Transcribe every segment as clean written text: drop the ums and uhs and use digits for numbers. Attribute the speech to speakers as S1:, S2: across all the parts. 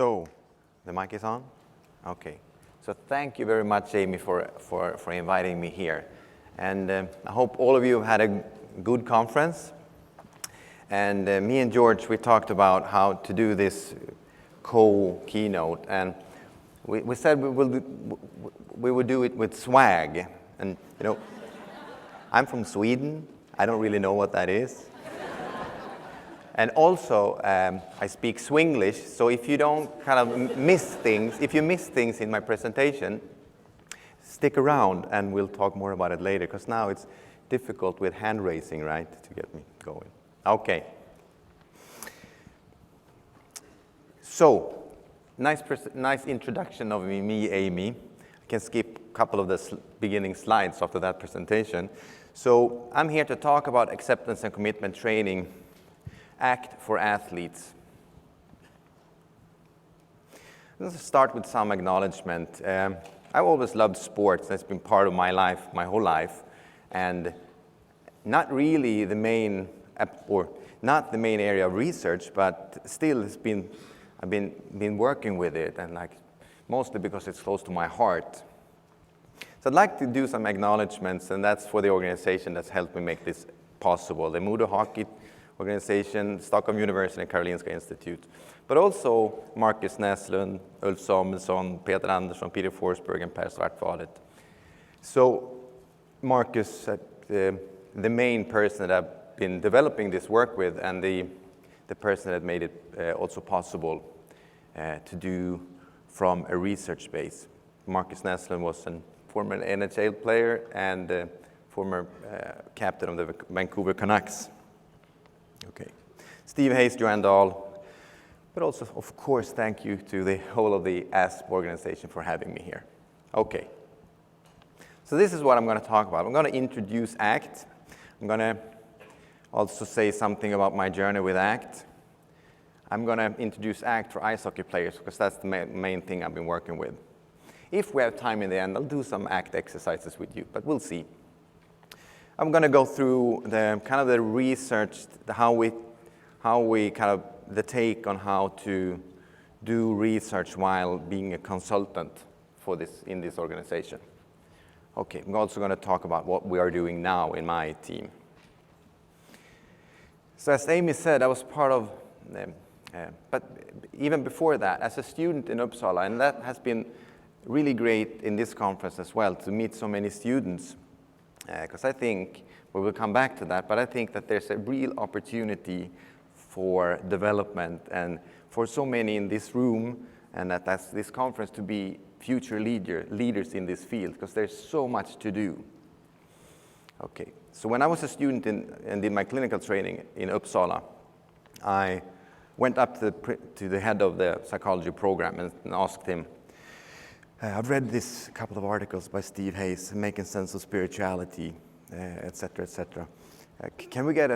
S1: So, the mic is on? Okay. So thank you very much, Amy, for inviting me here. And I hope all of you had a good conference. And me and George, we talked about how to do this keynote. And we said we would do it with swag. And, you know, I'm from Sweden. I don't really know what that is. And also, I speak Swinglish, so if you don't kind of miss things, if you miss things in my presentation, stick around and we'll talk more about it later, because now it's difficult with hand raising, right, to get me going. Okay. So, nice introduction of me, Amy. I can skip a couple of the beginning slides after that presentation. So, I'm here to talk about acceptance and commitment training. ACT for athletes. Let's start with some acknowledgement. I've always loved sports. That's been part of my life, my whole life, and not really the main, or not the main area of research, but still I've been working with it, and like mostly because it's close to my heart. So I'd like to do some acknowledgements, and that's for the organization that's helped me make this possible. The Modo Hockey Organization, Stockholm University, and Karolinska Institute. But also Marcus Näslund, Ulf Samuelsson, Peter Andersson, Peter Forsberg, and Per Svartvalet. So Marcus, the main person that I've been developing this work with, and the person that made it also possible to do from a research base. Marcus Näslund was a former NHL player and former captain of the Vancouver Canucks. Okay. Steve Hayes, Joanne Dahl, but also, of course, thank you to the whole of the AASP organization for having me here. Okay. So this is what I'm going to talk about. I'm going to introduce ACT. I'm going to also say something about my journey with ACT. I'm going to introduce ACT for ice hockey players, because that's the main thing I've been working with. If we have time in the end, I'll do some ACT exercises with you, but we'll see. I'm going to go through the research, the take on how to do research while being a consultant for this in this organization. Okay, I'm also going to talk about what we are doing now in my team. So as Amy said, I was part of, but even before that, as a student in Uppsala, and that has been really great in this conference as well, to meet so many students. Because I think, we will come back to that, but I think that there's a real opportunity for development and for so many in this room and that's this conference to be future leaders in this field, because there's so much to do. Okay, so when I was a student and did my clinical training in Uppsala, I went up to the head of the psychology program and asked him, I've read this couple of articles by Steve Hayes, Making Sense of Spirituality, et cetera, et cetera. Can we get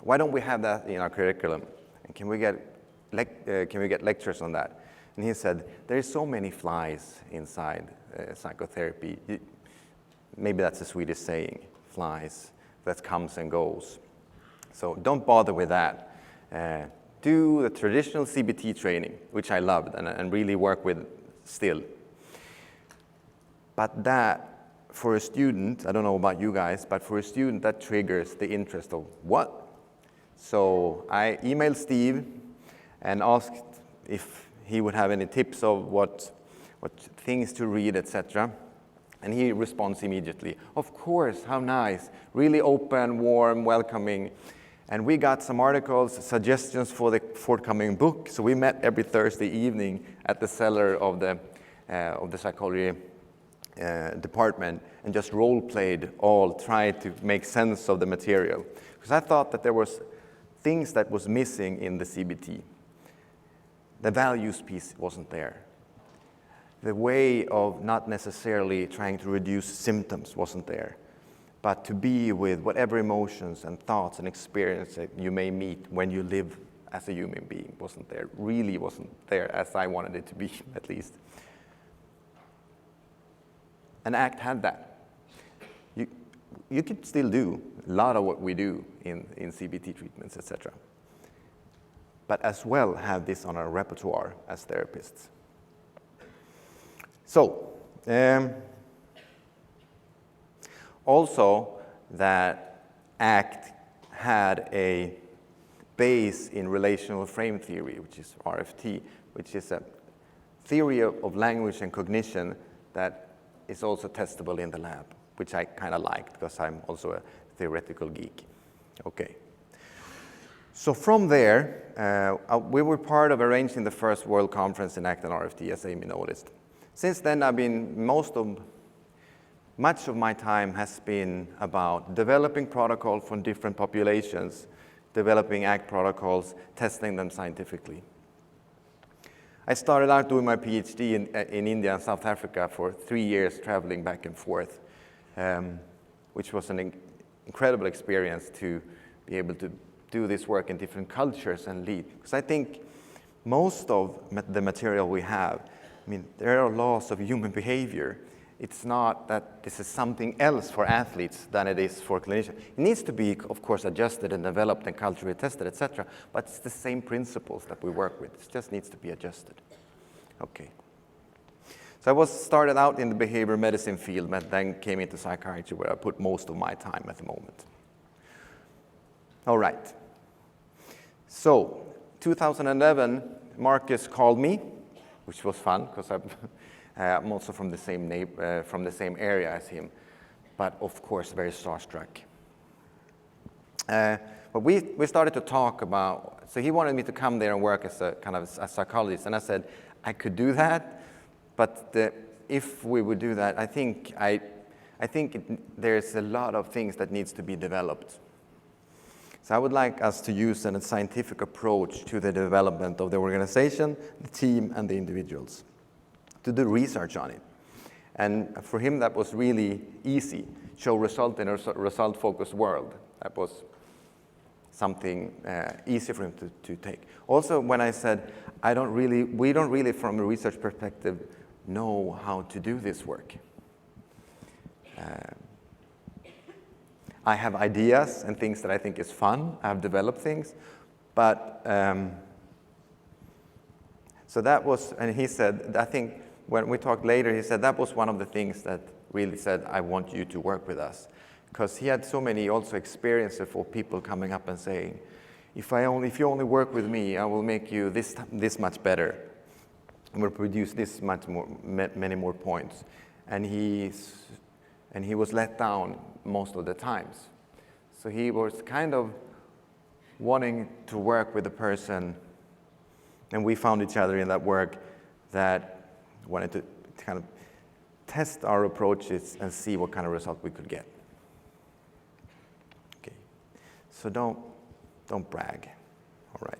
S1: why don't we have that in our curriculum? And can we get lectures on that? And he said, there's so many flies inside psychotherapy. Maybe that's a Swedish saying, flies, that comes and goes. So don't bother with that. Do the traditional CBT training, which I loved and really work with still. But that, for a student, I don't know about you guys, but for a student, that triggers the interest of what? So I emailed Steve and asked if he would have any tips of what things to read, etc. And he responds immediately. Of course, how nice. Really open, warm, welcoming. And we got some articles, suggestions for the forthcoming book. So we met every Thursday evening at the cellar of the psychology department and just role-played tried to make sense of the material. Because I thought that there was things that was missing in the CBT. The values piece wasn't there. The way of not necessarily trying to reduce symptoms wasn't there. But to be with whatever emotions and thoughts and experiences that you may meet when you live as a human being wasn't there, really wasn't there as I wanted it to be, at least. And ACT had that. You could still do a lot of what we do in CBT treatments, etc. but as well have this on our repertoire as therapists. So, also that ACT had a base in relational frame theory, which is RFT, which is a theory of language and cognition that is also testable in the lab, which I kind of liked because I'm also a theoretical geek. Okay. So from there, we were part of arranging the first World Conference in ACT and RFT, as Amy noticed. Since then, I've been much of my time has been about developing protocols for different populations, developing ACT protocols, testing them scientifically. I started out doing my PhD in India and South Africa for 3 years, traveling back and forth, which was an incredible experience to be able to do this work in different cultures and lead. Because I think most of the material we have, I mean, there are laws of human behavior. It's not that this is something else for athletes than it is for clinicians. It needs to be, of course, adjusted and developed and culturally tested, etc. But it's the same principles that we work with. It just needs to be adjusted. Okay. So I started out in the behavioral medicine field, but then came into psychiatry, where I put most of my time at the moment. All right. So 2011, Marcus called me, which was fun because I'm also from the same area as him, but of course very starstruck. But we started to talk about. So he wanted me to come there and work as a kind of a psychologist, and I said I could do that, but if we would do that, I think there's a lot of things that needs to be developed. So I would like us to use a scientific approach to the development of the organization, the team, and the individuals, to do research on it. And for him, that was really easy. Show result in a result-focused world. That was something easy for him to take. Also, when I said, we don't really, from a research perspective, know how to do this work. I have ideas and things that I think is fun. I have developed things, but so that was, and he said, I think when we talked later, he said that was one of the things that really said, I want you to work with us. Because he had so many also experiences for people coming up and saying, if you only work with me, I will make you this much better. And will produce this much more, many more points. And he was let down most of the times. So he was kind of wanting to work with a person, and we found each other in that work that wanted to kind of test our approaches and see what kind of result we could get. Okay, so don't brag. All right.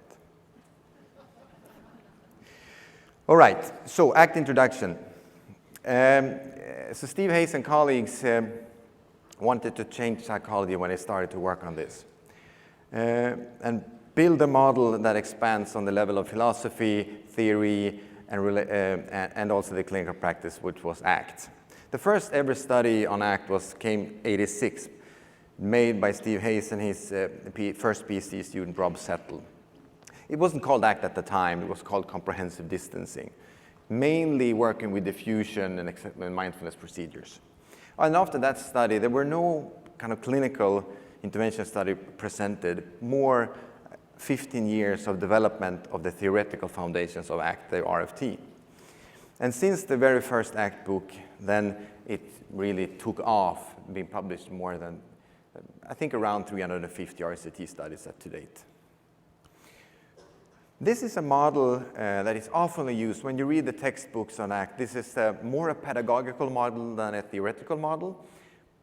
S1: All right. So ACT introduction. So Steve Hayes and colleagues wanted to change psychology when they started to work on this, and build a model that expands on the level of philosophy, theory, and also the clinical practice, which was ACT. The first ever study on ACT came '86, made by Steve Hayes and his first PhD student, Rob Settle. It wasn't called ACT at the time, it was called comprehensive distancing, mainly working with diffusion and mindfulness procedures. And after that study, there were no kind of clinical intervention study presented, more 15 years of development of the theoretical foundations of ACT, the RFT. And since the very first ACT book, then it really took off, being published more than, I think, around 350 RCT studies to date. This is a model that is often used when you read the textbooks on ACT. This is more a pedagogical model than a theoretical model,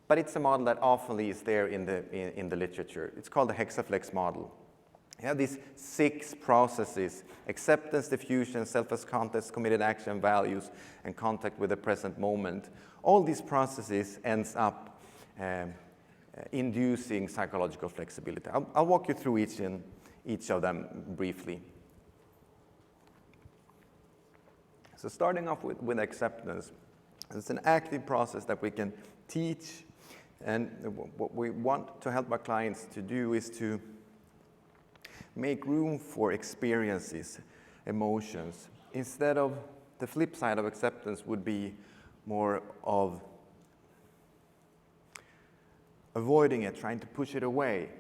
S1: but it's a model that often is there in the literature. It's called the hexaflex model. You have these 6 processes: acceptance, diffusion, self-as-context, committed action, values, and contact with the present moment. All these processes ends up inducing psychological flexibility. I'll walk you through each of them briefly. So starting off with acceptance, it's an active process that we can teach, and what we want to help our clients to do is to make room for experiences, emotions. Instead of the flip side of acceptance would be more of avoiding it, trying to push it away.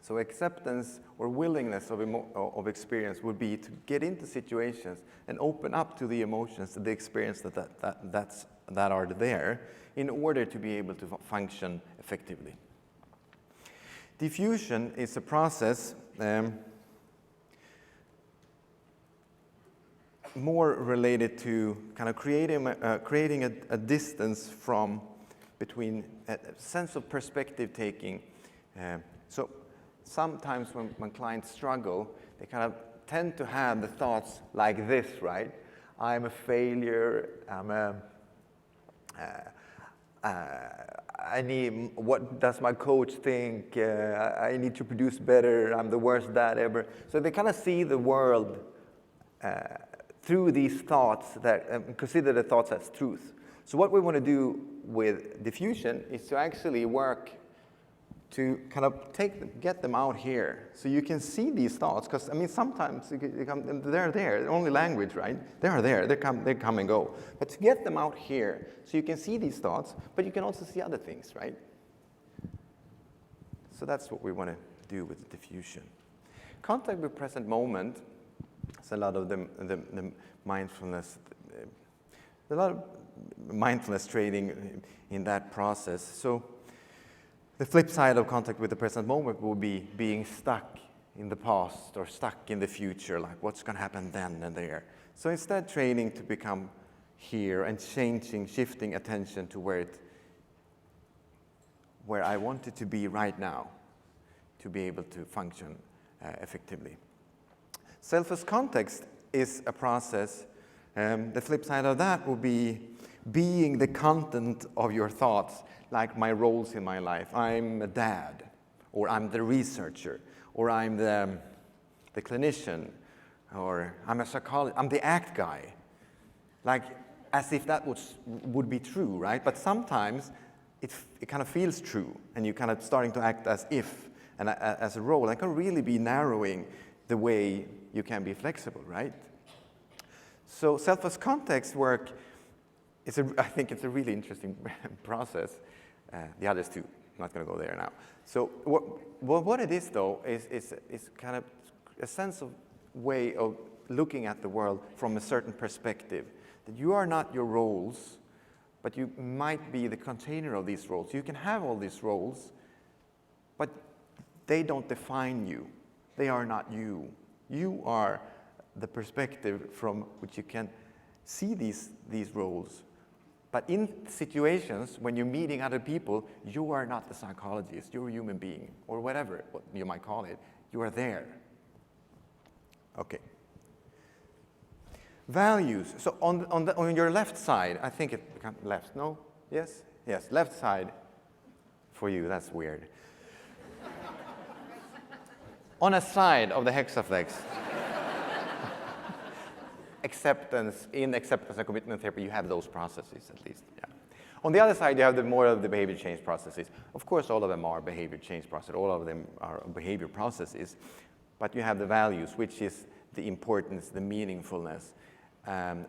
S1: So acceptance or willingness of experience would be to get into situations and open up to the emotions, the experience that are there in order to be able to function effectively. Diffusion is a process more related to kind of creating a distance between a sense of perspective taking. So sometimes when clients struggle, they kind of tend to have the thoughts like this, right? I'm a failure, what does my coach think? I need to produce better, I'm the worst dad ever. So they kind of see the world through these thoughts that consider the thoughts as truth. So what we want to do with diffusion is to actually work to kind of get them out here, so you can see these thoughts. Because I mean, sometimes they're there. They're only language, right? They are there. They come and go. But to get them out here, so you can see these thoughts, but you can also see other things, right? So that's what we want to do with diffusion. Contact with present moment. It's a lot of the mindfulness. A lot of mindfulness training in that process. So the flip side of contact with the present moment will be being stuck in the past or stuck in the future, like what's going to happen then and there. So instead, training to become here and shifting attention to where I want it to be right now to be able to function effectively. Self as context is a process. The flip side of that will be being the content of your thoughts, like my roles in my life. I'm a dad, or I'm the researcher, or I'm the clinician, or I'm a psychologist, I'm the act guy. Like, as if that would be true, right? But sometimes it kind of feels true, and you're kind of starting to act as if, and as a role. That can really be narrowing the way you can be flexible, right? So self as context work, I think it's a really interesting process. The others too, I'm not going to go there now. So what it is, though, is kind of a sense of way of looking at the world from a certain perspective. That you are not your roles, but you might be the container of these roles. You can have all these roles, but they don't define you. They are not you. You are the perspective from which you can see these roles. But in situations when you're meeting other people, you are not the psychologist, you're a human being, or whatever what you might call it. You are there. Okay. Values. So on your left side, I think it becomes left, no? Yes? Yes, left side for you, that's weird. On a side of the hexaflex, acceptance and commitment therapy, you have those processes at least. Yeah. On the other side, you have more of the behavior change processes. Of course, all of them are behavior change processes. All of them are behavior processes. But you have the values, which is the importance, the meaningfulness,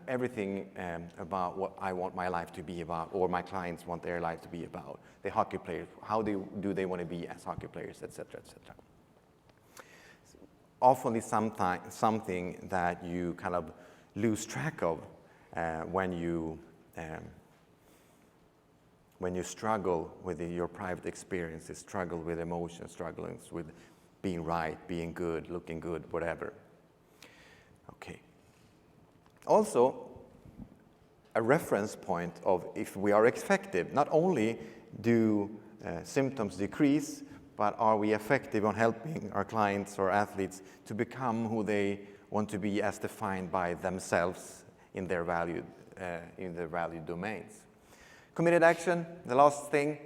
S1: everything about what I want my life to be about, or my clients want their life to be about. The hockey players, how do they want to be as hockey players, etc., etc. Often it's something that you kind of lose track of when you struggle with your private experiences, struggle with emotions, struggling with being right, being good, looking good, whatever. Okay. Also, a reference point of if we are effective, not only do symptoms decrease, but are we effective on helping our clients or athletes to become who they want to be as defined by themselves in their value domains. Committed action, the last thing.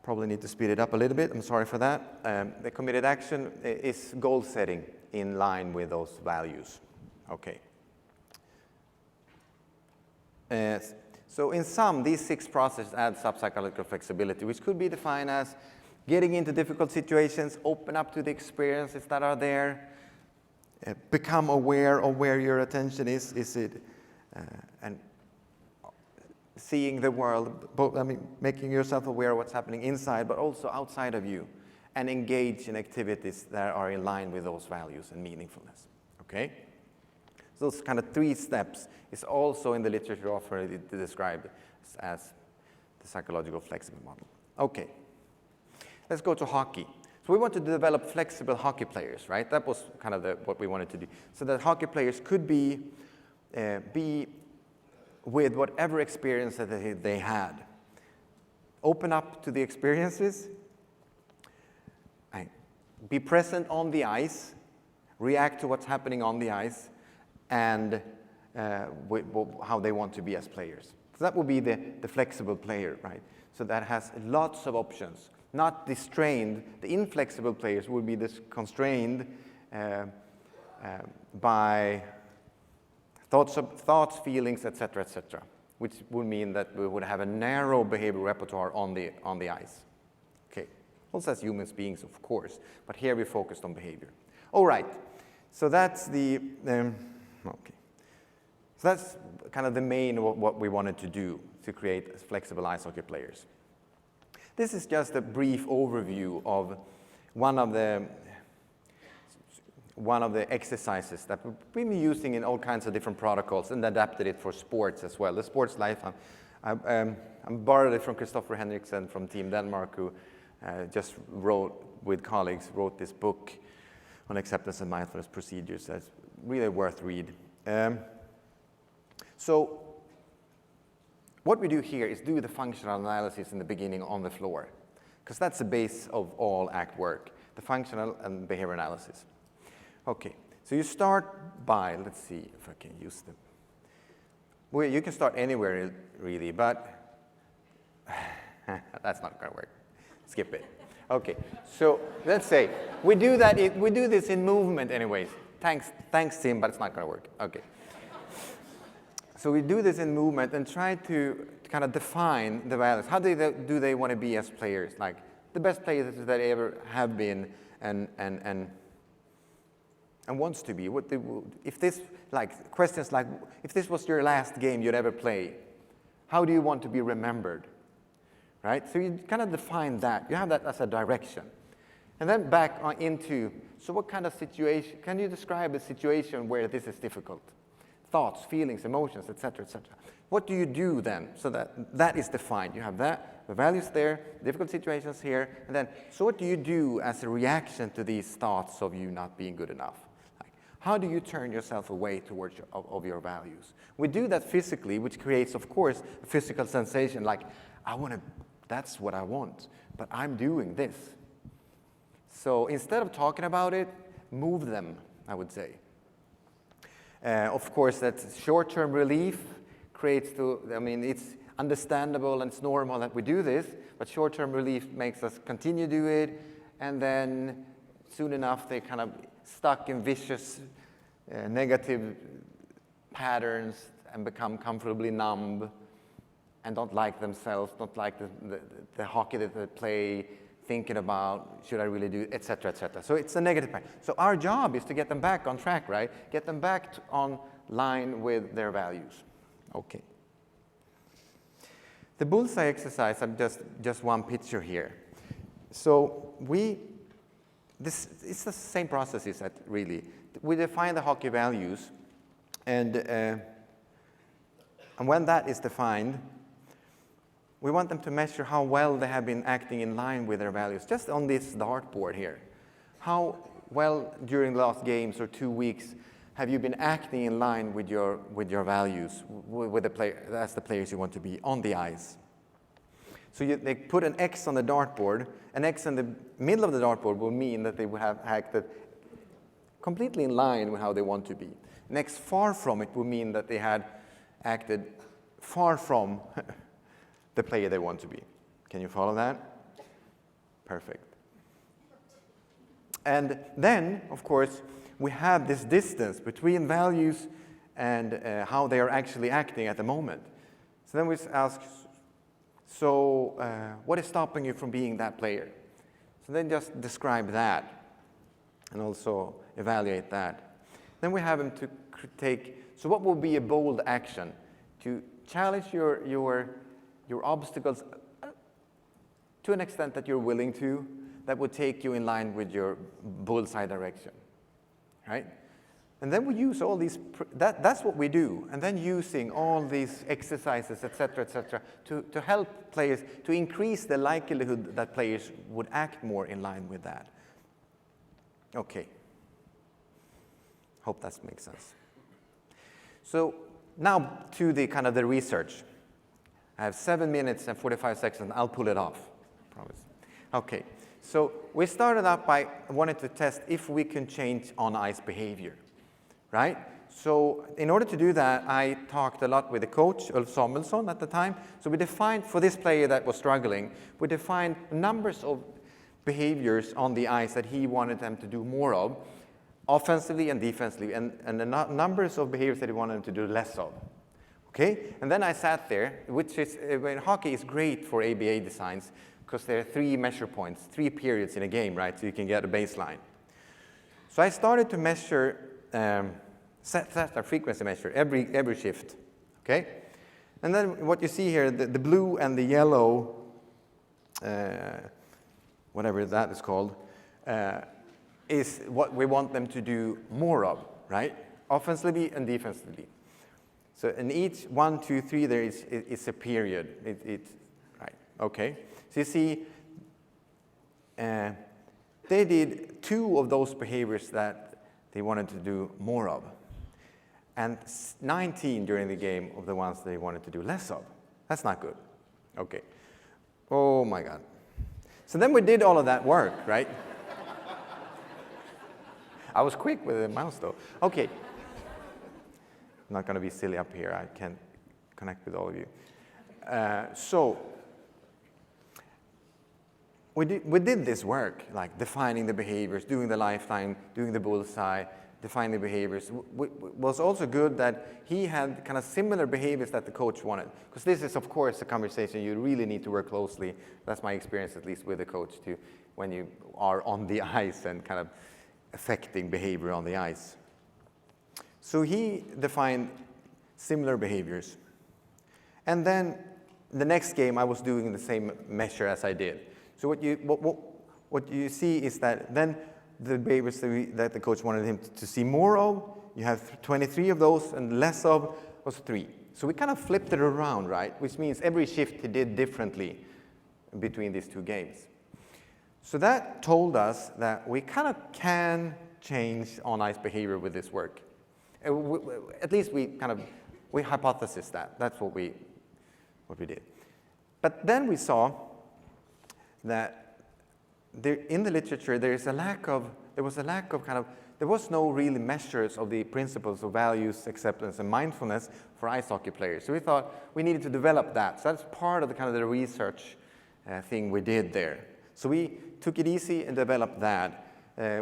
S1: Probably need to speed it up a little bit. I'm sorry for that. The committed action is goal setting in line with those values. Okay. So in sum, these 6 processes add subpsychological flexibility, which could be defined as Getting into difficult situations, open up to the experiences that are there, become aware of where your attention is. Is it, and seeing the world, making yourself aware of what's happening inside, but also outside of you, and engage in activities that are in line with those values and meaningfulness. Okay? So those kind of 3 steps is also in the literature often described as the psychological flexible model. Okay. Let's go to hockey. So we want to develop flexible hockey players, right? That was kind of what we wanted to do. So that hockey players could be with whatever experience that they had. Open up to the experiences, be present on the ice, react to what's happening on the ice, and how they want to be as players. So that would be the flexible player, right? So that has lots of options. Not distrained. The inflexible players would be constrained by thoughts, feelings, etc., which would mean that we would have a narrow behavioral repertoire on the ice. Okay, also as human beings, of course, but here we focused on behavior. All right, so that's okay. So that's kind of the main what we wanted to do to create flexible ice hockey players. This is just a brief overview of one of the exercises that we've been using in all kinds of different protocols and adapted it for sports as well. The sports life, I borrowed it from Christopher Henriksen from Team Denmark, who just wrote this book on acceptance and mindfulness procedures. That's really worth read. So what we do here is do the functional analysis in the beginning on the floor, because that's the base of all ACT work, the functional and behavior analysis. Okay, so you start by, let's see if I can use them. Well, you can start anywhere really, but that's not going to work. Skip it. Okay, so let's say we do this in movement anyways. Thanks, Tim, but it's not going to work. Okay. So we do this in movement and try to kind of define the values. How do they want to be as players? Like the best players that they ever have been and wants to be. Questions like, if this was your last game you'd ever play, how do you want to be remembered? Right? So you kind of define that. You have that as a direction. And then back into, so what kind of situation, can you describe a situation where this is difficult? Thoughts, feelings, emotions, etc., etc. What do you do then so that is defined? You have that, the values there, difficult situations here, and then, so what do you do as a reaction to these thoughts of you not being good enough? Like, how do you turn yourself away towards your values? We do that physically, which creates, of course, a physical sensation like, that's what I want, but I'm doing this. So instead of talking about it, move them, I would say. Of course, that short-term relief creates it's understandable and it's normal that we do this, but short-term relief makes us continue to do it, and then soon enough they kind of stuck in vicious negative patterns and become comfortably numb and don't like themselves, don't like the hockey that they play, thinking about, should I really do it, etc., etc. So it's a negative pattern. So our job is to get them back on track, right? Get them back on line with their values. Okay. The bullseye exercise, I'm just one picture here. So it's the same processes that really. We define the hockey values, and when that is defined, we want them to measure how well they have been acting in line with their values, just on this dartboard here. How well during the last games or 2 weeks have you been acting in line with your values, with as the players you want to be on the ice? So they put an X on the dartboard. An X in the middle of the dartboard will mean that they will have acted completely in line with how they want to be. An X far from it will mean that they had acted far from the player they want to be. Can you follow that? Perfect. And then, of course, we have this distance between values and how they are actually acting at the moment. So then we ask, what is stopping you from being that player? So then just describe that and also evaluate that. Then we have him to take, so what would be a bold action? To challenge your obstacles to an extent that you're willing to, that would take you in line with your bullseye direction, right? And then we use all these, that's what we do. And then using all these exercises, et cetera, to help players, to increase the likelihood that players would act more in line with that. Okay. Hope that makes sense. So now to the kind of the research. I have 7 minutes and 45 seconds. I'll pull it off, I promise. Okay. So we started out by wanting to test if we can change on-ice behavior. Right? So in order to do that, I talked a lot with the coach, Ulf Samuelsson, at the time. So we defined, for this player that was struggling, we defined numbers of behaviors on the ice that he wanted them to do more of, offensively and defensively, and the numbers of behaviors that he wanted them to do less of. Okay? And then I sat there, which is, when hockey is great for ABA designs, because there are 3 measure points, 3 periods in a game, right? So you can get a baseline. So I started to measure set a frequency measure every shift, okay? And then what you see here, the blue and the yellow, whatever that is called, is what we want them to do more of, right? Offensively and defensively. So in each 1, 2, 3, there is a period. It's right, okay? So you see, they did 2 of those behaviors that they wanted to do more of, and 19 during the game of the ones they wanted to do less of. That's not good. Okay. Oh my God. So then we did all of that work, right? I was quick with the mouse though. Okay. I'm not going to be silly up here. I can't connect with all of you. So we did this work, like defining the behaviors, doing the lifetime, doing the bullseye, defining the behaviors. It was also good that he had kind of similar behaviors that the coach wanted. Because this is, of course, a conversation you really need to work closely. That's my experience, at least with the coach, too, when you are on the ice and kind of affecting behavior on the ice. So he defined similar behaviors. And then the next game, I was doing the same measure as I did. So what you see is that then the behaviors that the coach wanted him to see more of, you have 23 of those, and less of was 3. So we kind of flipped it around, right? Which means every shift he did differently between these 2 games. So that told us that we kind of can change on-ice behavior with this work. At least we hypothesized that. That's what we did. But then we saw that in the literature there was a lack of there was no really measures of the principles of values, acceptance, and mindfulness for ice hockey players. So we thought we needed to develop that. So that's part of the research thing we did there. So we took it easy and developed that.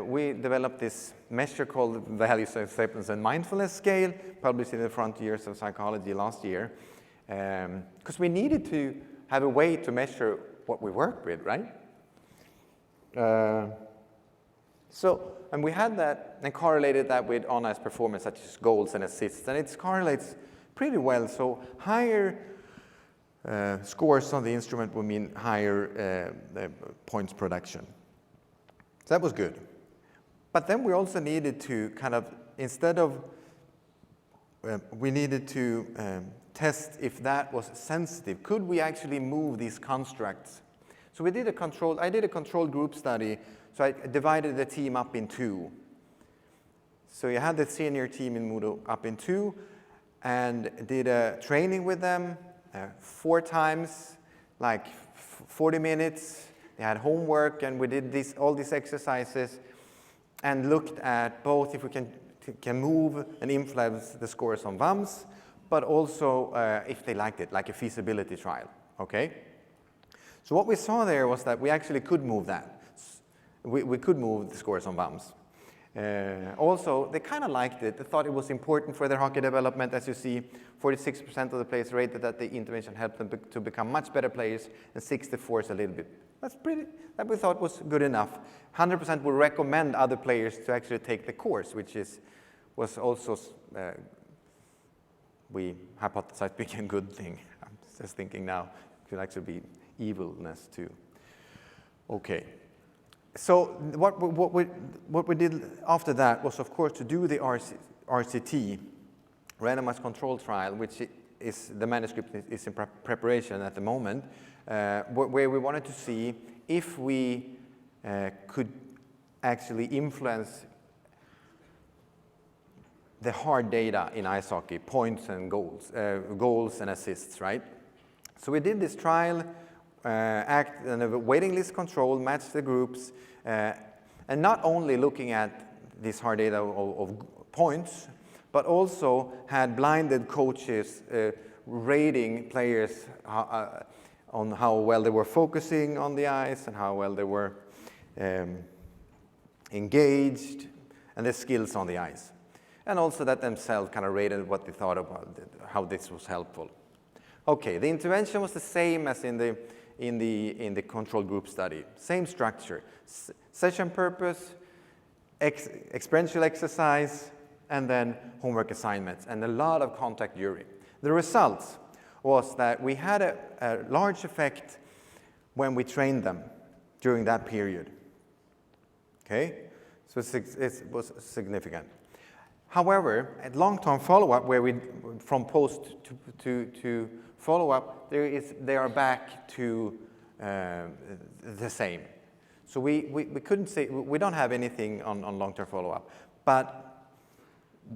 S1: We developed this measure called Values, Acceptance, and Mindfulness Scale, published in the Frontiers of Psychology last year, because we needed to have a way to measure what we work with, right? And we had that and correlated that with on-ice performance, such as goals and assists, and it correlates pretty well. So higher scores on the instrument would mean higher points production. So that was good. But then we also needed to we needed to test if that was sensitive. Could we actually move these constructs? So I did a controlled group study. So I divided the team up in 2. So you had the senior team in Modo up in 2, and did a training with them 4 times, like 40 minutes. They had homework, and we did all these exercises, and looked at both if we can move and influence the scores on VAMS, but also if they liked it, like a feasibility trial. Okay. So what we saw there was that we actually could move that. We could move the scores on VAMS. Also, they kind of liked it. They thought it was important for their hockey development. As you see, 46% of the players rated that the intervention helped them to become much better players, and 64% is a little bit that we thought was good enough. 100% would recommend other players to actually take the course, which was also, we hypothesized being a good thing. I'm just thinking now, it could actually be evilness too. Okay. So what we did after that was, of course, to do the RCT, randomized control trial, which is the manuscript is in preparation at the moment, where we wanted to see if we could actually influence the hard data in ice hockey, points and goals and assists, right? So we did this trial, act in a waiting list control, matched the groups, and not only looking at this hard data of points, but also had blinded coaches rating players on how well they were focusing on the ice and how well they were engaged and their skills on the ice. And also that themselves kind of rated what they thought about it, how this was helpful. Okay, the intervention was the same as in the control group study. Same structure, session purpose, experiential exercise, and then homework assignments, and a lot of contact during. The results was that we had a large effect when we trained them during that period. Okay, so it was significant. However, at long-term follow-up, where we from post to follow-up, they are back to the same. So we couldn't say, we don't have anything on long-term follow-up, but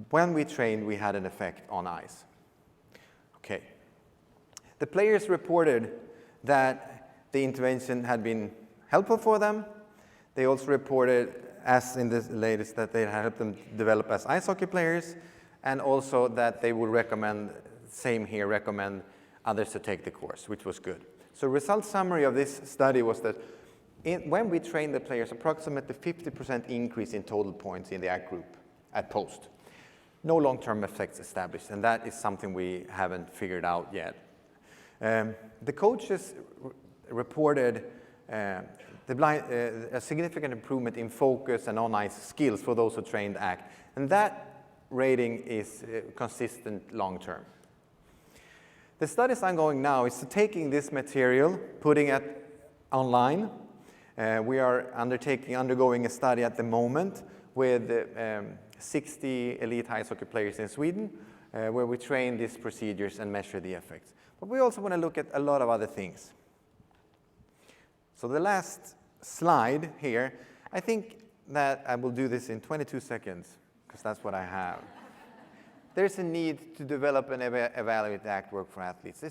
S1: when we trained, we had an effect on ice. Okay. The players reported that the intervention had been helpful for them. They also reported, as in the latest, that they helped them develop as ice hockey players, and also that they would recommend, same here, recommend others to take the course, which was good. So result summary of this study was that when we trained the players, approximately 50% increase in total points in the ACT group at post. No long-term effects established, and that is something we haven't figured out yet. The coaches reported a significant improvement in focus and on-ice skills for those who trained ACT, and that rating is consistent long-term. The study is ongoing now is taking this material, putting it online. We are undergoing a study at the moment with 60 elite ice hockey players in Sweden, where we train these procedures and measure the effects. But we also want to look at a lot of other things. So the last slide here, I think that I will do this in 22 seconds, because that's what I have. There's a need to develop and evaluate ACT work for athletes.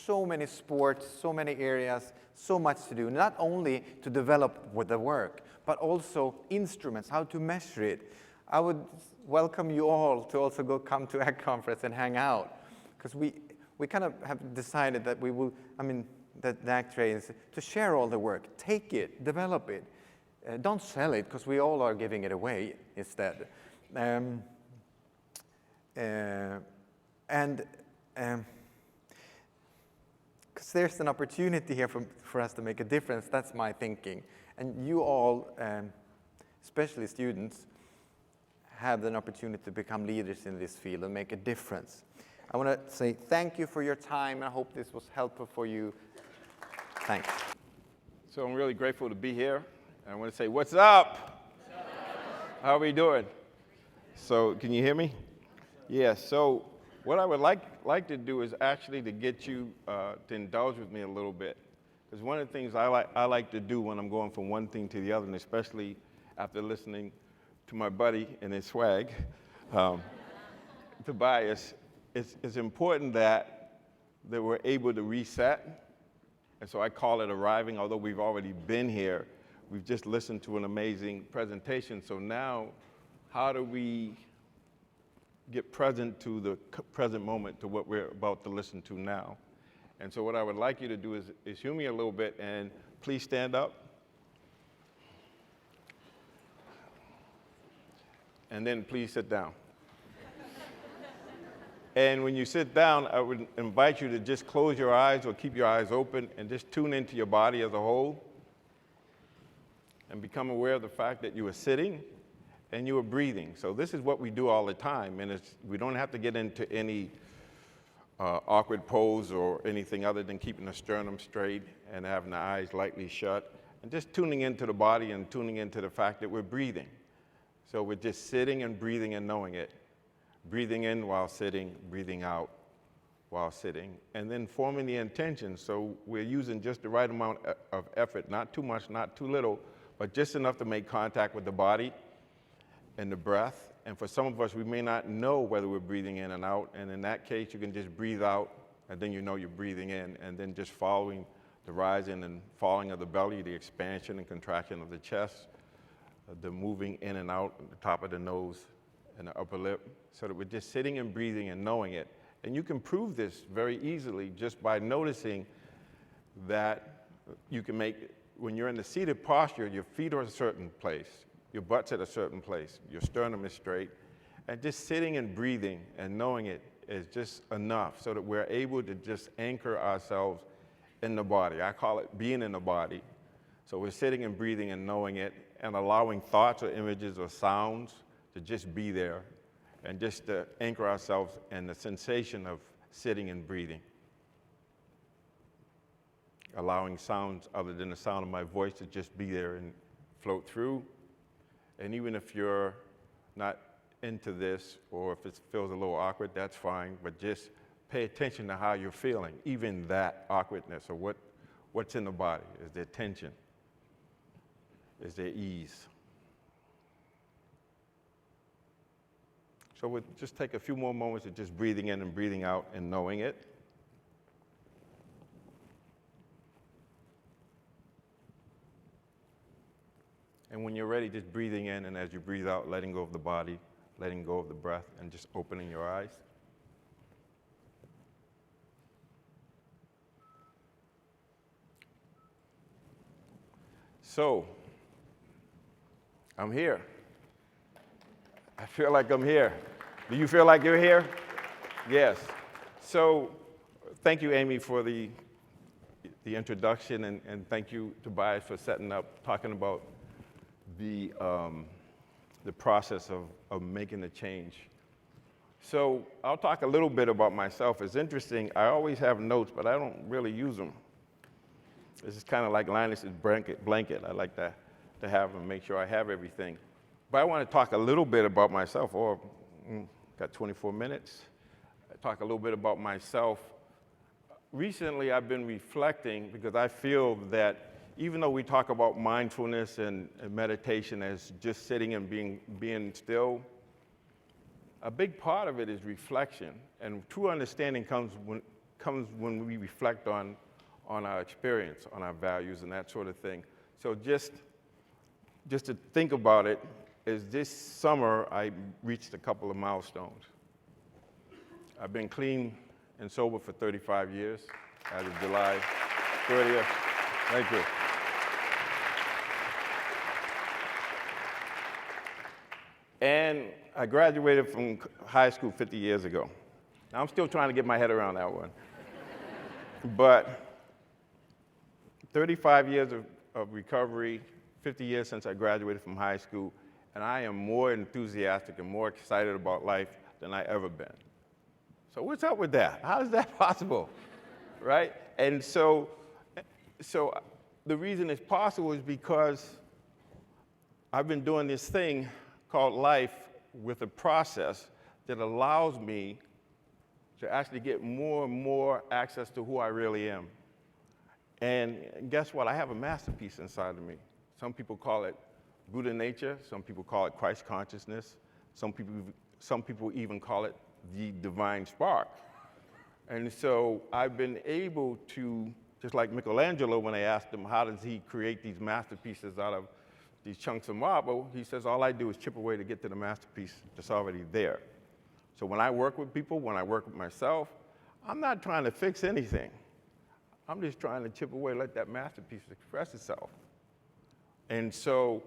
S1: So many sports, so many areas, so much to do, not only to develop with the work, but also instruments, how to measure it. I would welcome you all to also come to ACT conference and hang out, because we kind of have decided that we will, that the ACT trainers, to share all the work, take it, develop it. Don't sell it, because we all are giving it away instead. Because there's an opportunity here for us to make a difference, that's my thinking. And you all, especially students, have an opportunity to become leaders in this field and make a difference. I want to say thank you for your time. I hope this was helpful for you. Thanks.
S2: So I'm really grateful to be here. I want to say, what's up? How are we doing? So can you hear me? Yeah, so what I would like to do is actually to get you to indulge with me a little bit. Because one of the things I like to do when I'm going from one thing to the other, and especially after listening to my buddy and his swag, Tobias, it's important that we're able to reset. And so I call it arriving, although we've already been here. We've just listened to an amazing presentation. So now, how do we get present to the present moment, to what we're about to listen to now? And so what I would like you to do is humor me a little bit, and please stand up. And then please sit down. And when you sit down, I would invite you to just close your eyes or keep your eyes open and just tune into your body as a whole. and become aware of the fact that you are sitting and you are breathing. So this is what we do all the time, and we don't have to get into any awkward pose or anything other than keeping the sternum straight and having the eyes lightly shut, and just tuning into the body and tuning into the fact that we're breathing. So we're just sitting and breathing and knowing it. Breathing in while sitting, breathing out while sitting, and then forming the intention. So we're using just the right amount of effort, not too much, not too little, but just enough to make contact with the body and the breath. And for some of us, we may not know whether we're breathing in and out, and in that case, you can just breathe out, and then you know you're breathing in, and then just following the rising and falling of the belly, the expansion and contraction of the chest, the moving in and out, the top of the nose and the upper lip, so that we're just sitting and breathing and knowing it. And you can prove this very easily just by noticing that you can make, when you're in the seated posture, your feet are a certain place, your butt's at a certain place, your sternum is straight, and just sitting and breathing and knowing it is just enough so that we're able to just anchor ourselves in the body. I call it being in the body. So we're sitting and breathing and knowing it and allowing thoughts or images or sounds to just be there and just to anchor ourselves in the sensation of sitting and breathing. Allowing sounds other than the sound of my voice to just be there and float through. And even if you're not into this or if it feels a little awkward, that's fine, but just pay attention to how you're feeling, even that awkwardness or what's in the body. Is there tension? Is there ease? So we'll just take a few more moments of just breathing in and breathing out and knowing it. And when you're ready, just breathing in, and as you breathe out, letting go of the body, letting go of the breath, and just opening your eyes. So, I'm here. I feel like I'm here. Do you feel like you're here? Yes. So, thank you, Amy, for the introduction, and thank you, Tobias, for setting up, talking about the process of making the change. So, I'll talk a little bit about myself. It's interesting. I always have notes, but I don't really use them. This is kind of like Linus's blanket. I like to have them, make sure I have everything. But I want to talk a little bit about myself, got 24 minutes. Talk a little bit about myself. Recently, I've been reflecting because I feel that even though we talk about mindfulness and meditation as just sitting and being still, a big part of it is reflection. And true understanding comes when we reflect on our experience, on our values and that sort of thing. So just to think about it, is this summer I reached a couple of milestones. I've been clean and sober for 35 years, as of July 30th. Thank you. And I graduated from high school 50 years ago. Now I'm still trying to get my head around that one. But 35 years of recovery, 50 years since I graduated from high school, and I am more enthusiastic and more excited about life than I ever been. So what's up with that? How is that possible, right? And so the reason it's possible is because I've been doing this thing called life with a process that allows me to actually get more and more access to who I really am. And guess what? I have a masterpiece inside of me. Some people call it Buddha nature. Some people call it Christ consciousness. Some people even call it the divine spark. And so I've been able to, just like Michelangelo, when they asked him how does he create these masterpieces out of these chunks of marble, he says, all I do is chip away to get to the masterpiece that's already there. So when I work with people, when I work with myself, I'm not trying to fix anything. I'm just trying to chip away, let that masterpiece express itself. And so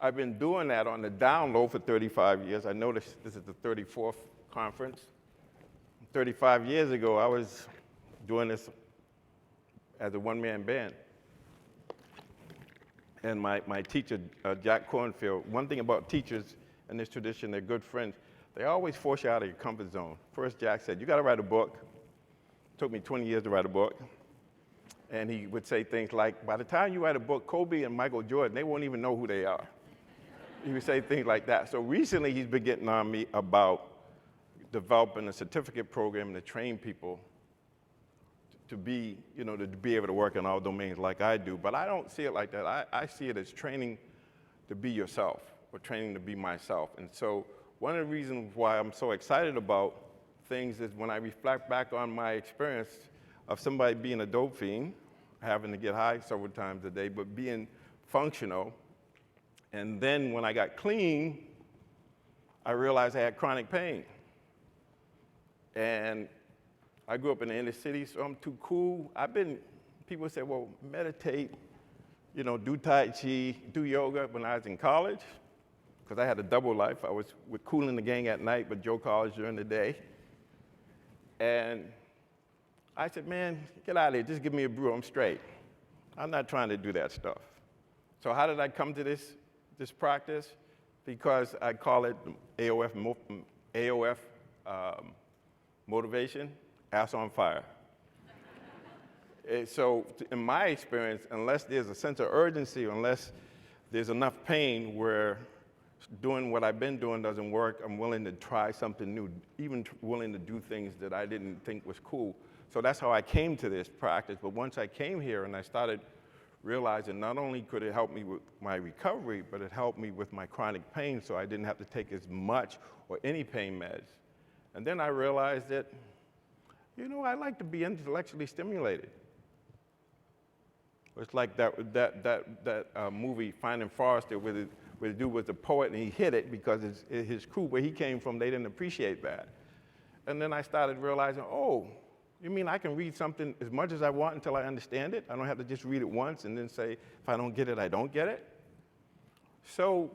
S2: I've been doing that on the down low for 35 years. I noticed this is the 34th conference. 35 years ago, I was doing this as a one-man band. and my teacher, Jack Cornfield, one thing about teachers in this tradition, they're good friends. They always force you out of your comfort zone. First, Jack said, you got to write a book. It took me 20 years to write a book. And he would say things like, by the time you write a book, Kobe and Michael Jordan, they won't even know who they are. He would say things like that. So recently, he's been getting on me about developing a certificate program to train people to be, to be able to work in all domains like I do. But I don't see it like that. I see it as training to be yourself, or training to be myself. And so one of the reasons why I'm so excited about things is when I reflect back on my experience of somebody being a dope fiend, having to get high several times a day, but being functional. And then when I got clean, I realized I had chronic pain. And I grew up in the inner city, so I'm too cool. People say, well, meditate, do Tai Chi, do yoga when I was in college, because I had a double life. I was with Kool and the Gang at night, but Joe College during the day. And I said, man, get out of here, just give me a brew, I'm straight. I'm not trying to do that stuff. So how did I come to this practice? Because I call it AOF motivation, ass on fire. So in my experience, unless there's a sense of urgency, unless there's enough pain where doing what I've been doing doesn't work, I'm willing to try something new, even willing to do things that I didn't think was cool. So that's how I came to this practice. But once I came here and I started realizing not only could it help me with my recovery, but it helped me with my chronic pain, so I didn't have to take as much or any pain meds. And then I realized that, I like to be intellectually stimulated. It's like that movie, Finding Forrester, where the dude was a poet and he hit it because his crew, where he came from, they didn't appreciate that. And then I started realizing, oh, you mean I can read something as much as I want until I understand it? I don't have to just read it once and then say, if I don't get it, I don't get it? So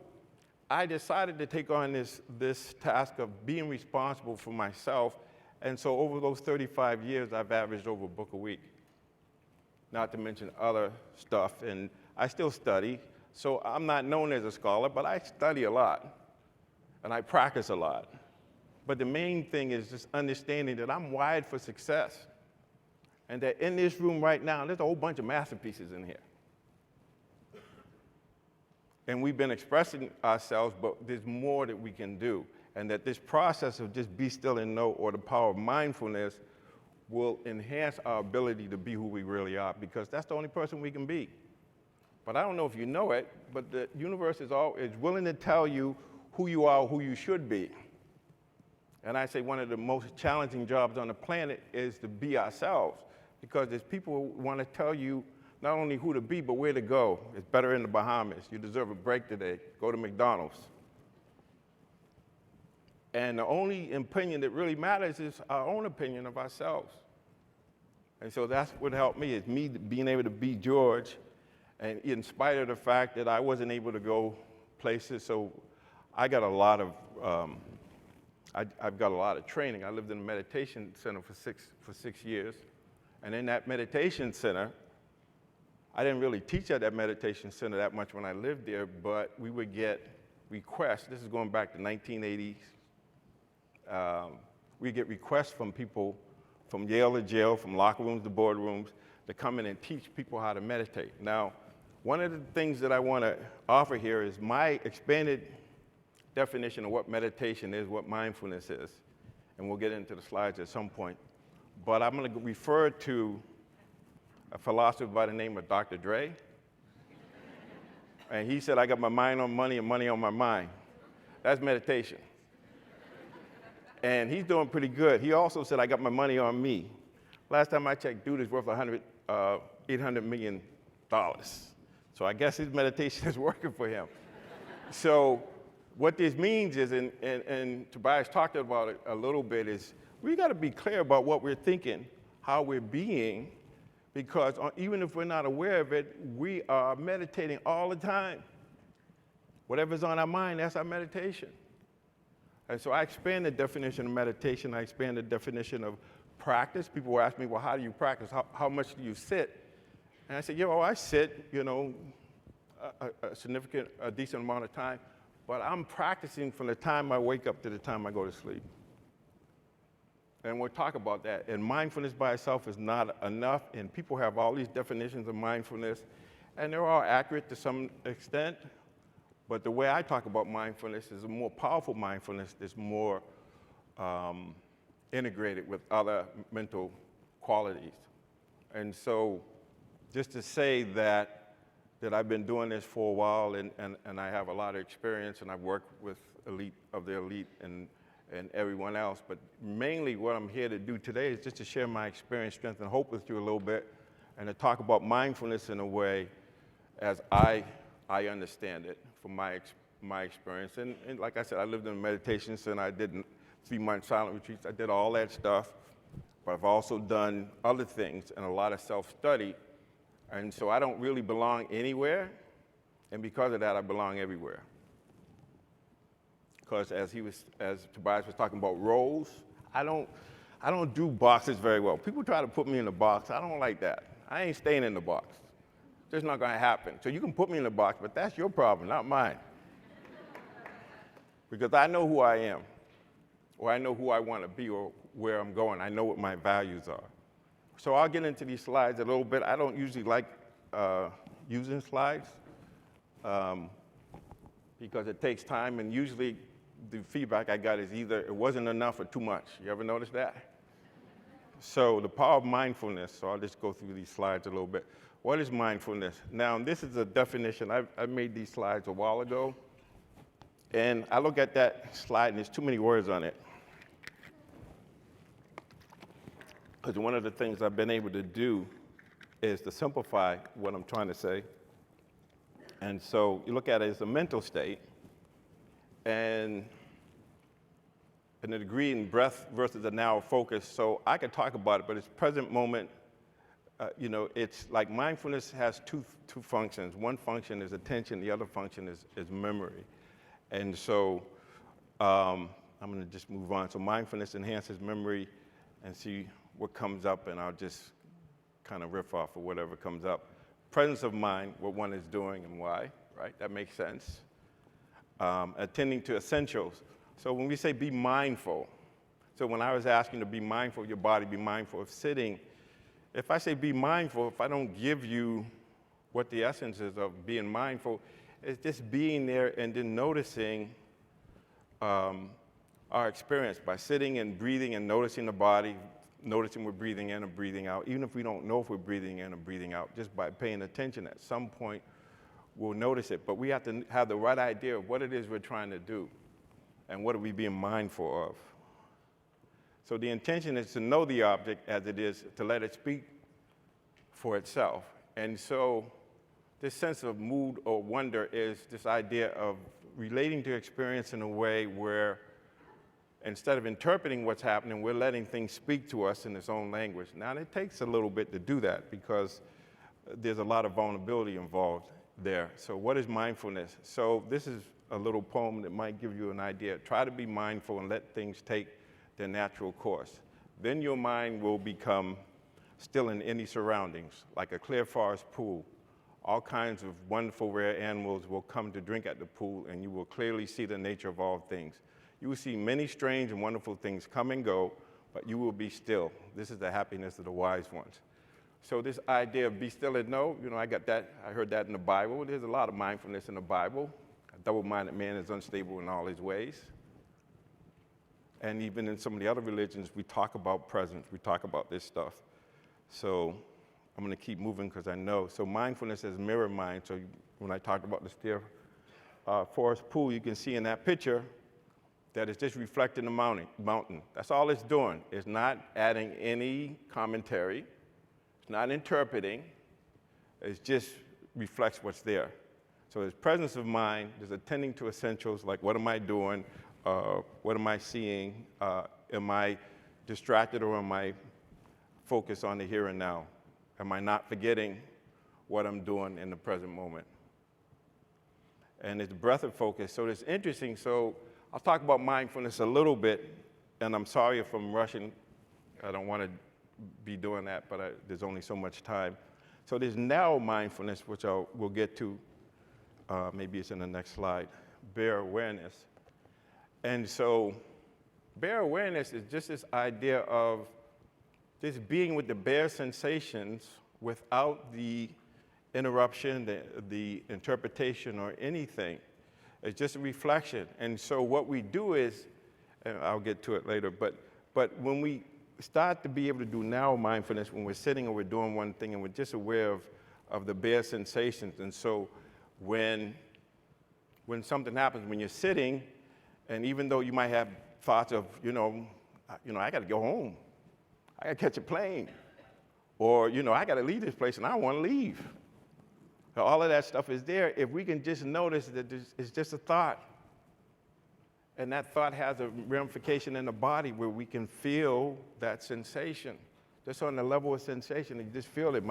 S2: I decided to take on this task of being responsible for myself. And so over those 35 years, I've averaged over a book a week, not to mention other stuff. And I still study. So I'm not known as a scholar, but I study a lot, and I practice a lot. But the main thing is just understanding that I'm wired for success, and that in this room right now, there's a whole bunch of masterpieces in here. And we've been expressing ourselves, but there's more that we can do. And that this process of just be still and know, or the power of mindfulness, will enhance our ability to be who we really are, because that's the only person we can be. But I don't know if you know it, but the universe is willing to tell you who you are, who you should be. And I say one of the most challenging jobs on the planet is to be ourselves, because there's people who want to tell you not only who to be, but where to go. It's better in the Bahamas. You deserve a break today. Go to McDonald's. And the only opinion that really matters is our own opinion of ourselves. And so that's what helped me, is me being able to be George, and in spite of the fact that I wasn't able to go places. So I got a lot of, I've got a lot of training. I lived in a meditation center for six years. And in that meditation center, I didn't really teach at that meditation center that much when I lived there, but we would get requests. This is going back to 1980s. We get requests from people from Yale to jail, from locker rooms to boardrooms, to come in and teach people how to meditate. Now, one of the things that I want to offer here is my expanded definition of what meditation is, what mindfulness is. And we'll get into the slides at some point. But I'm going to refer to a philosopher by the name of Dr. Dre. And he said, I got my mind on money and money on my mind. That's meditation. And he's doing pretty good. He also said, I got my money on me. Last time I checked, dude is worth $800 million. So I guess his meditation is working for him. So what this means is, and Tobias talked about it a little bit, is we got to be clear about what we're thinking, how we're being, because even if we're not aware of it, we are meditating all the time. Whatever's on our mind, that's our meditation. And so I expand the definition of meditation. I expand the definition of practice. People will ask me, well, how do you practice? How much do you sit? And I said, I sit, a decent amount of time, but I'm practicing from the time I wake up to the time I go to sleep. And we'll talk about that. And mindfulness by itself is not enough, and people have all these definitions of mindfulness, and they're all accurate to some extent, but the way I talk about mindfulness is a more powerful mindfulness that's more integrated with other mental qualities. And so just to say that I've been doing this for a while and I have a lot of experience and I've worked with elite of the elite and everyone else, but mainly what I'm here to do today is just to share my experience, strength, and hope with you a little bit and to talk about mindfulness in a way as I understand it from my experience. And like I said, I lived in a meditation center. I did 3-month silent retreats. I did all that stuff, but I've also done other things and a lot of self-study. And so I don't really belong anywhere, and because of that, I belong everywhere. Because as Tobias was talking about roles, I don't do boxes very well. People try to put me in a box. I don't like that. I ain't staying in the box. It's just not going to happen. So you can put me in a box, but that's your problem, not mine. Because I know who I am, or I know who I want to be, or where I'm going. I know what my values are. So I'll get into these slides a little bit. I don't usually like using slides because it takes time, and usually the feedback I got is either it wasn't enough or too much. You ever notice that? So the power of mindfulness, so I'll just go through these slides a little bit. What is mindfulness? Now, this is a definition. I made these slides a while ago, and I look at that slide, and there's too many words on it. Because one of the things I've been able to do is to simplify what I'm trying to say. And so you look at it as a mental state, and a degree in breadth versus a narrow focus. So I could talk about it, but it's present moment. It's like mindfulness has two functions. One function is attention, the other function is memory. And so I'm going to just move on. So mindfulness enhances memory and see what comes up, and I'll just kind of riff off of whatever comes up. Presence of mind, what one is doing and why, right? That makes sense. Attending to essentials. So when we say be mindful, so when I was asking to be mindful of your body, be mindful of sitting, if I say be mindful, if I don't give you what the essence is of being mindful, it's just being there and then noticing our experience by sitting and breathing and noticing the body, noticing we're breathing in and breathing out, even if we don't know if we're breathing in or breathing out, just by paying attention at some point, we'll notice it. But we have to have the right idea of what it is we're trying to do and what are we being mindful of. So the intention is to know the object as it is, to let it speak for itself. And so this sense of mood or wonder is this idea of relating to experience in a way where instead of interpreting what's happening, we're letting things speak to us in its own language. Now, it takes a little bit to do that because there's a lot of vulnerability involved there. So what is mindfulness? So this is a little poem that might give you an idea. Try to be mindful and let things take their natural course. Then your mind will become still in any surroundings, like a clear forest pool. All kinds of wonderful rare animals will come to drink at the pool, and you will clearly see the nature of all things. You will see many strange and wonderful things come and go, but you will be still. This is the happiness of the wise ones. So this idea of be still and know, I got that, I heard that in the Bible. There's a lot of mindfulness in the Bible. A double-minded man is unstable in all his ways. And even in some of the other religions, we talk about presence, we talk about this stuff. So I'm going to keep moving because I know. So mindfulness is mirror mind. So when I talked about the clear forest pool, you can see in that picture that it's just reflecting the mountain. That's all it's doing. It's not adding any commentary. It's not interpreting. It just reflects what's there. So there's presence of mind. There's attending to essentials like what am I doing? What am I seeing? Am I distracted or am I focused on the here and now? Am I not forgetting what I'm doing in the present moment? And it's breath of focus. So it's interesting. So I'll talk about mindfulness a little bit, and I'm sorry if I'm rushing. I don't want to be doing that, but there's only so much time. So there's narrow mindfulness, which we'll get to, maybe it's in the next slide, bare awareness. And so bare awareness is just this idea of just being with the bare sensations without the interruption, the interpretation or anything. It's just a reflection. And so what we do is, and I'll get to it later, but when we start to be able to do narrow mindfulness, when we're sitting and we're doing one thing and we're just aware of the bare sensations. And so when something happens, when you're sitting, and even though you might have thoughts of, I got to go home. I got to catch a plane. Or, I got to leave this place and I don't want to leave. So all of that stuff is there. If we can just notice that it's just a thought. And that thought has a ramification in the body where we can feel that sensation. Just on the level of sensation, you just feel it.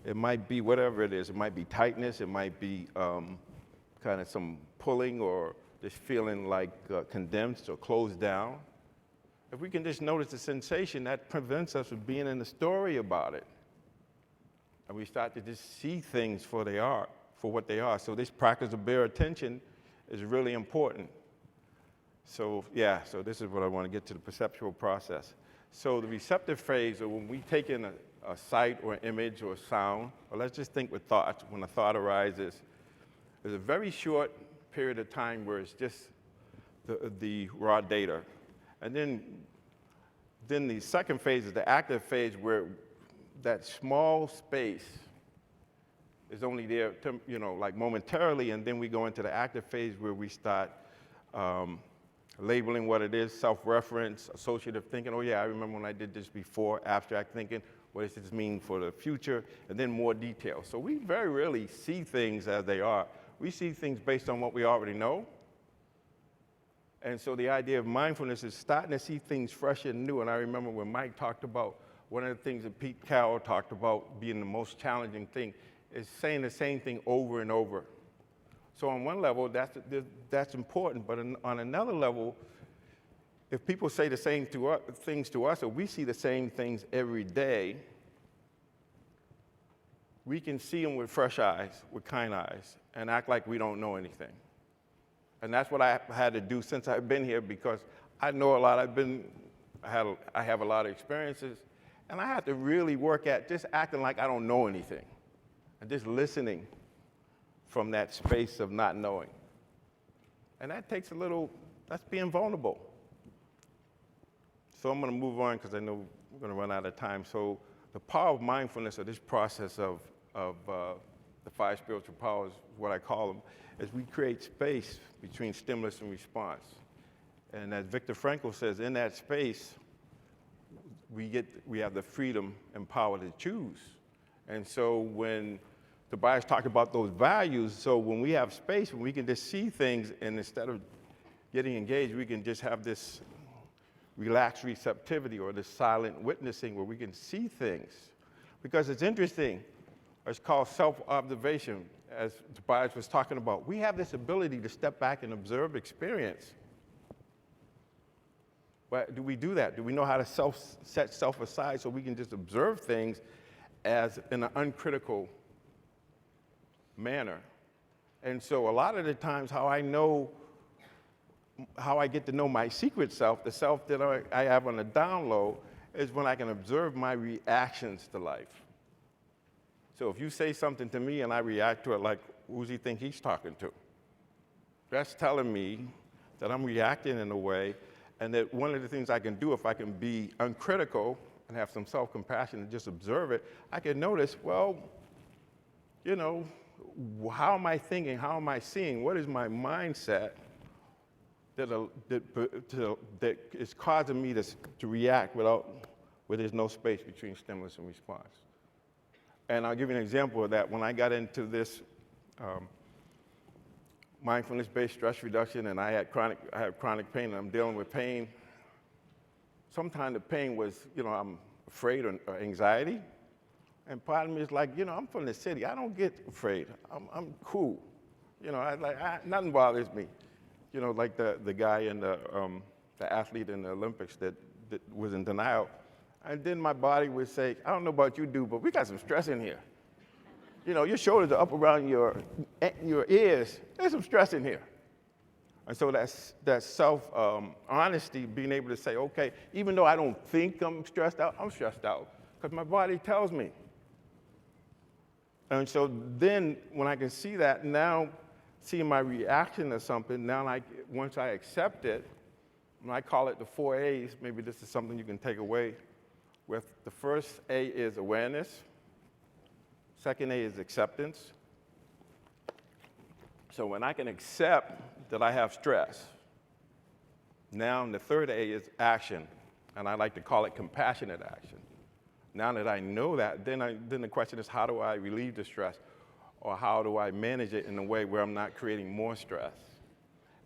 S2: It might be whatever it is. It might be tightness. It might be kind of some pulling or just feeling like condensed or closed down. If we can just notice the sensation, that prevents us from being in the story about it. And we start to just see things for what they are. So this practice of bare attention is really important. So this is what I want to get to, the perceptual process. So the receptive phase, or when we take in a sight or an image or a sound, or let's just think with thought, when a thought arises, there's a very short period of time where it's just the raw data. And then the second phase is the active phase, where that small space is only there, like momentarily, and then we go into the active phase where we start labeling what it is, self-reference, associative thinking. Oh yeah, I remember when I did this before, abstract thinking. What does this mean for the future? And then more detail. So we very rarely see things as they are. We see things based on what we already know. And so the idea of mindfulness is starting to see things fresh and new. And I remember when Mike talked about, one of the things that Pete Carroll talked about being the most challenging thing is saying the same thing over and over. So on one level, that's important. But on another level, if people say the same things to us, or we see the same things every day, we can see them with fresh eyes, with kind eyes, and act like we don't know anything. And that's what I had to do since I've been here, because I know a lot. I have a lot of experiences, and I have to really work at just acting like I don't know anything, and just listening from that space of not knowing. And that takes that's being vulnerable. So I'm going to move on because I know we're going to run out of time. So the power of mindfulness, or this process of the 5 spiritual powers, what I call them, is we create space between stimulus and response. And as Viktor Frankl says, in that space, we have the freedom and power to choose. And so when Tobias talked about those values, so when we have space, when we can just see things, and instead of getting engaged, we can just have this relaxed receptivity or this silent witnessing where we can see things. Because it's interesting, it's called self-observation, as Tobias was talking about. We have this ability to step back and observe experience. But do we do that? Do we know how to set self aside so we can just observe things as in an uncritical manner? And so a lot of the times how I get to know my secret self, the self that I have on the down low, is when I can observe my reactions to life. So if you say something to me and I react to it like, who's he think he's talking to? That's telling me that I'm reacting in a way, and that one of the things I can do, if I can be uncritical and have some self-compassion and just observe it, I can notice, well, how am I thinking? How am I seeing? What is my mindset that is causing me to react where there's no space between stimulus and response? And I'll give you an example of that. When I got into this mindfulness-based stress reduction, and I had chronic pain, and I'm dealing with pain. Sometimes the pain was, I'm afraid or anxiety. And part of me is like, I'm from the city. I don't get afraid. I'm cool. Nothing bothers me. Like the guy in the athlete in the Olympics that was in denial. And then my body would say, I don't know about you, dude, but we got some stress in here. your shoulders are up around your ears. There's some stress in here. And so that self-honesty, being able to say, okay, even though I don't think I'm stressed out because my body tells me. And so then when I can see that, now seeing my reaction to something, once I accept it, and I call it the 4 A's, maybe this is something you can take away with. The first A is awareness. Second A is acceptance. So when I can accept that I have stress, now the third A is action, and I like to call it compassionate action. Now that I know that, then the question is, how do I relieve the stress? Or how do I manage it in a way where I'm not creating more stress?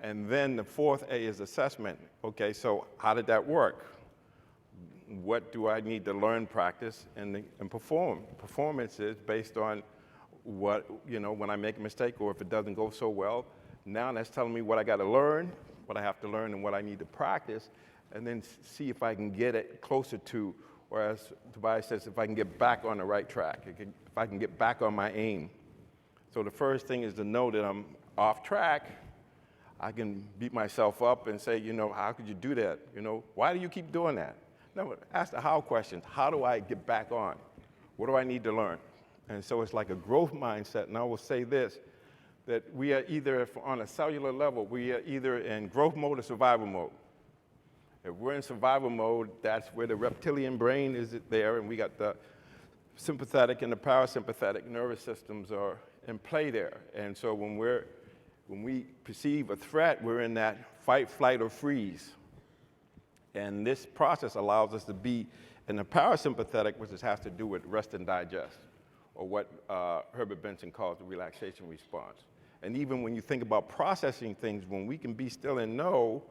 S2: And then the fourth A is assessment. Okay, so how did that work? What do I need to learn, practice, and perform? Performance is based on what, when I make a mistake or if it doesn't go so well. Now that's telling me what I got to learn, what I have to learn, and what I need to practice, and then see if I can get it closer to, or as Tobias says, if I can get back on the right track, if I can get back on my aim. So the first thing is to know that I'm off track. I can beat myself up and say, how could you do that? Why do you keep doing that? No, ask the how questions. How do I get back on? What do I need to learn? And so it's like a growth mindset. And I will say this, that we are either, on a cellular level, we are either in growth mode or survival mode. If we're in survival mode, that's where the reptilian brain is there, and we got the sympathetic and the parasympathetic nervous systems are in play there. And so when we perceive a threat, we're in that fight, flight, or freeze. And this process allows us to be in the parasympathetic, which has to do with rest and digest, or what Herbert Benson calls the relaxation response. And even when you think about processing things, when we can be still and know,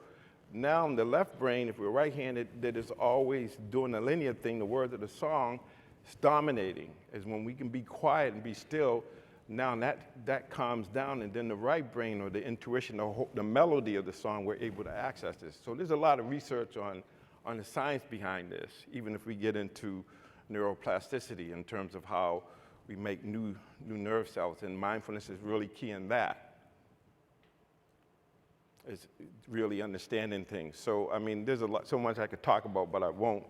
S2: now in the left brain, if we're right-handed, that is always doing the linear thing, the words of the song, is dominating. Is when we can be quiet and be still, now that calms down, and then the right brain, or the intuition, the melody of the song, we're able to access this. So there's a lot of research on the science behind this, even if we get into neuroplasticity in terms of how we make new nerve cells, and mindfulness is really key in that. It's really understanding things. So, there's so much I could talk about, but I won't.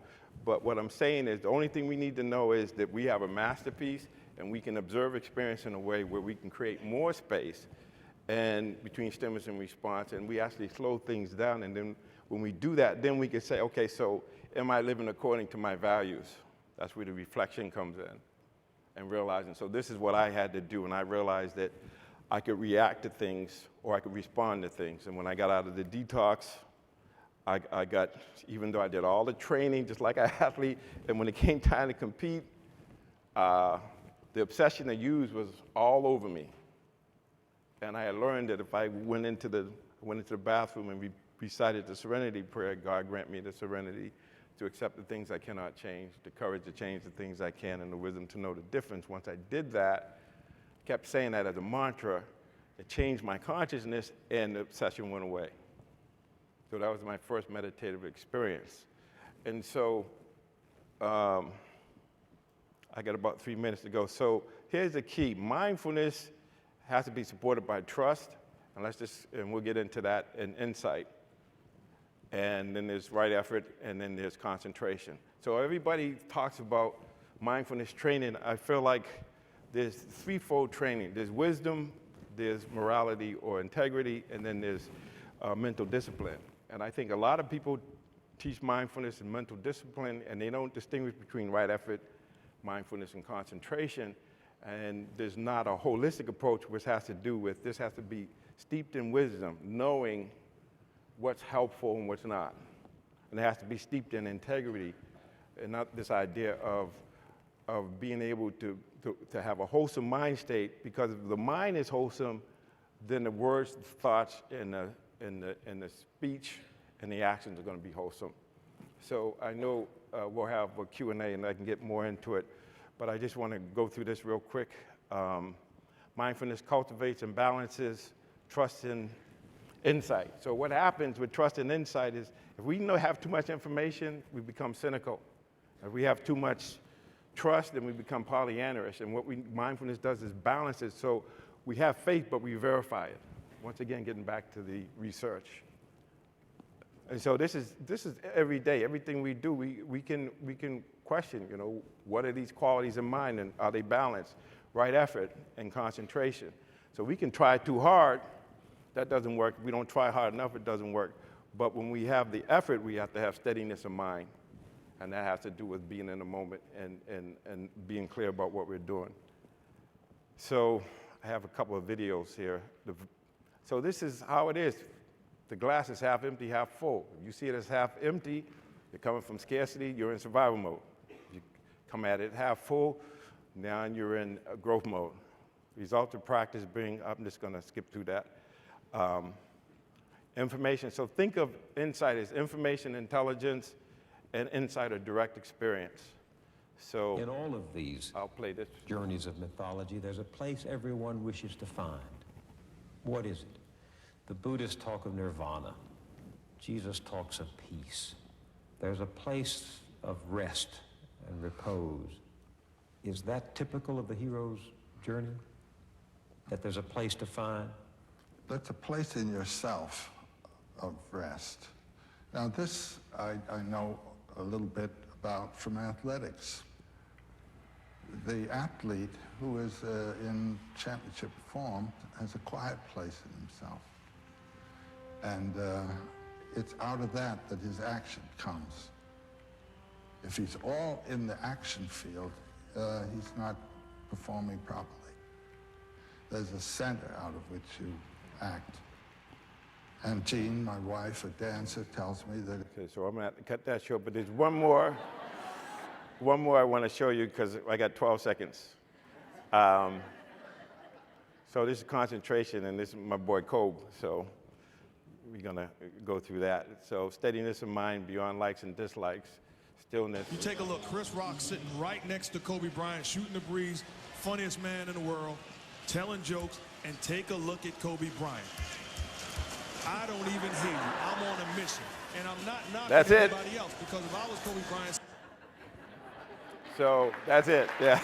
S2: But what I'm saying is the only thing we need to know is that we have a masterpiece, and we can observe experience in a way where we can create more space and between stimulus and response, and we actually slow things down. And then when we do that, then we can say, okay, so am I living according to my values? That's where the reflection comes in, and realizing, so this is what I had to do, and I realized that I could react to things or I could respond to things. And when I got out of the detox, I got, even though I did all the training just like an athlete, and when it came time to compete, the obsession to use was all over me. And I had learned that if I went into the bathroom and recited the serenity prayer, God grant me the serenity to accept the things I cannot change, the courage to change the things I can, and the wisdom to know the difference. Once I did that, kept saying that as a mantra, it changed my consciousness, and the obsession went away. So that was my first meditative experience. And so, I got about 3 minutes to go. So here's the key. Mindfulness has to be supported by trust, and we'll get into that, and insight. And then there's right effort, and then there's concentration. So everybody talks about mindfulness training. I feel like there's threefold training. There's wisdom, there's morality or integrity, and then there's mental discipline. And I think a lot of people teach mindfulness and mental discipline, and they don't distinguish between right effort, mindfulness, and concentration. And there's not a holistic approach, which has to do with, this has to be steeped in wisdom, knowing what's helpful and what's not. And it has to be steeped in integrity, and not this idea of being able to have a wholesome mind state, because if the mind is wholesome, then the words, the thoughts, and the speech and the actions are going to be wholesome. So I know we'll have a Q&A, and I can get more into it, but I just want to go through this real quick. Mindfulness cultivates and balances trust and insight. So what happens with trust and insight is, if we have too much information, we become cynical. If we have too much trust and we become polyandrous. And what mindfulness does is balance it so we have faith, but we verify it. Once again, getting back to the research. And so this is every day. Everything we do, we can question, you know, what are these qualities in mind and are they balanced? Right effort and concentration. So we can try too hard, that doesn't work. We don't try hard enough, it doesn't work. But when we have the effort, we have to have steadiness of mind. And that has to do with being in the moment and being clear about what we're doing. So I have a couple of videos here. So this is how it is. The glass is half empty, half full. If you see it as half empty, you're coming from scarcity, you're in survival mode. If you come at it half full, now you're in growth mode. Results of practice bring, I'm just gonna skip through that. Information, so think of insight as information, intelligence, and insight or direct experience. So
S3: in all of these
S2: I'll play this.
S3: journeys of mythology, there's a place everyone wishes to find. What is it? The Buddhists talk of nirvana. Jesus talks of peace. There's a place of rest and repose. Is that typical of the hero's journey? That there's a place to find?
S4: That's a place in yourself of rest. Now this I know a little bit about from athletics. The athlete who is in championship form has a quiet place in himself. And it's out of that his action comes. If he's all in the action field, he's not performing properly. There's a center out of which you act. And Jean, my wife, a dancer, tells me that...
S2: Okay, so I'm gonna have to cut that short, but there's one more I wanna show you because I got 12 seconds. So this is concentration, and this is my boy Kobe, so we're gonna go through that. So steadiness of mind beyond likes and dislikes, stillness.
S5: You take a look, Chris Rock sitting right next to Kobe Bryant, shooting the breeze, funniest man in the world, telling jokes, and take a look at Kobe Bryant. I don't even hear you. I'm on a mission, and I'm not knocking anybody else, because if I was Kobe Bryant...
S2: So that's it, yeah.